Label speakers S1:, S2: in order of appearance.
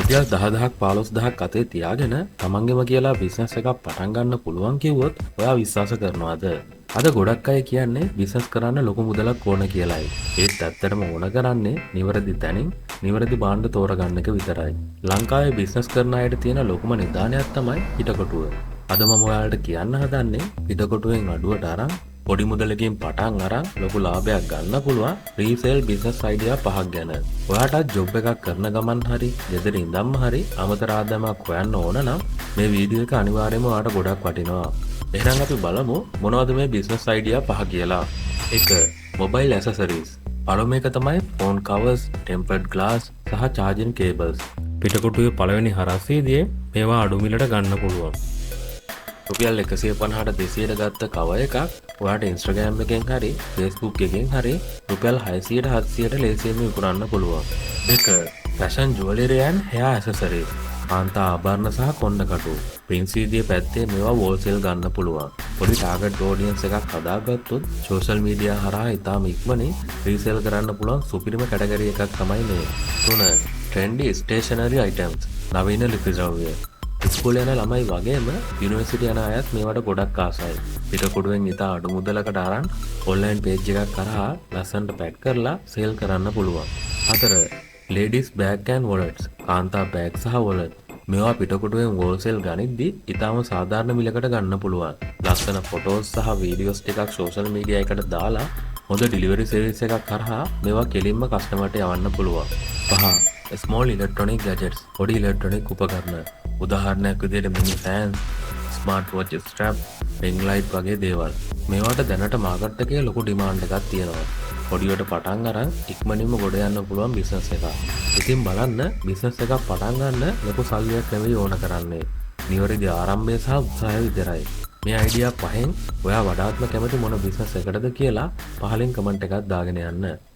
S1: රුපියල් 10,000ක් 15,000ක් අතේ තියාගෙන තමන්ගෙම කියලා බිස්නස් එකක් පටන් ගන්න පුළුවන් කිව්වොත් ඔයා විශ්වාස කරනවද? අද ගොඩක් අය කියන්නේ බිස්නස් කරන්න ලොකු මුදලක් ඕන කියලායි. ඒත් ඇත්තටම ඕන කරන්නේ නිවැරදි තැනින් නිවැරදි භාණ්ඩ තෝරගන්න එක විතරයි. ලංකාවේ බිස්නස් කරන අයට තියෙන ලොකුම නිදානයක් තමයි පිටකොටුව. අද මම ඔයාලට කියන්න හදන්නේ පිටකොටුවෙන් අඩුවට අරන් පොඩි මුදලකින් පටන් අරන් ලොකු ලාභයක් ගන්න පුළුවන් රීසේල් බිස්නස් අයිඩියා 5ක් ගැන. ඔයාටත් ජොබ් එකක් කරන ගමන් හරි ගෙදර ඉඳන්ම හරි අමතර ආදායමක් හොයන්න ඕන නම් මේ වීඩියෝ එක අනිවාර්යයෙන්ම ඔයාට ගොඩක් වටිනවා. එහෙනම් අපි බලමු මොනවද මේ බිස්නස් අයිඩියා 5 කියලා. 1. මොබයිල් ඇසසරිස්. පළමුව එක තමයි ෆෝන් කවර්ස්, ටෙම්පර්ඩ් ග්ලාස් සහ චාර්ජින් කේබල්ස්. පිටකොටුවේ පළවෙනි හරස්යේදී මේවා අඩු මිලට ගන්න පුළුවන්. රුපියල් 150ට 200ට ගත්ත කව එකක් ඔයාට Instagram එකෙන් හරි Facebook එකෙන් හරි රුපියල් 600ට 700ට ලේසියෙන් විකුණන්න පුළුවන්. 2. Fashion jewellery and hair accessories. කාන්තා ආභරණ සහ කොණ්ඩ කටු. ප්‍රින්ස් වීදියේ පැත්තේ මේවා වෝල්සේල් ගන්න පුළුවන්. පොඩි ටාගට් ඔඩියන්ස් එකක් හදාගත්තොත් සෝෂල් මීඩියා හරහා ඉතාම ඉක්මනින් රීසේල් කරන්න පුළුවන් සුපිරිම කැටගරි එකක් තමයි මේ. 3. trendy stationery items. නවීන ලිපි ද්‍රව්‍ය. ඉස්කෝලේ යන ළමයි වගේම යුනිවර්සිටි යන අයත් මේවට ගොඩක් ආසයි. පිටකොටුවෙන් ඉතා අඩු මුදලකට අරන් ඔන්ලයින් පේජ් එකක් කරහා ලස්සනට පැක් කරලා සේල් කරන්න පුළුවන්. 4. ladies bag and wallets. කාන්තා බෑග් සහ වොලට්. මේවා පිටකොටුවෙන් හෝල්සේල් ගනිද්දී ඉතාම සාධාරණ මිලකට ගන්න පුළුවන්. ලස්සන ෆොටෝස් සහ වීඩියෝස් ටිකක් සෝෂල් මීඩියා එකට දාලා හොඳ ඩිලිවරි සර්විස් එකක් කරහා මේවා කෙලින්ම කස්ටමර්ට යවන්න පුළුවන්. 5. small electronic gadgets. පොඩි ඉලෙක්ට්‍රොනික උපකරණ. උදාහරණයක් විදිහට mini fan, smart watch strap, ring light වගේ දේවල්. මේවට දැනට මාකට් එකේ ලොකු ඩිමාන්ඩ් එකක් තියෙනවා. පොඩියට පටන් අරන් ඉක්මනින්ම ගොඩ යන්න පුළුවන් බිස්නස් එකක්. ඉතින් බලන්න බිස්නස් එකක් පටන් ගන්න ලොකු සල්ලියක් නෙවෙයි ඕන කරන්නේ. නිවැරදි ආරම්භය සහ උත්සාහය විතරයි. මේ අයිඩියා පහෙන් ඔයා වඩාත්ම කැමති මොන බිස්නස් එකකටද කියලා පහලින් කමෙන්ට් එකක් දාගෙන යන්න.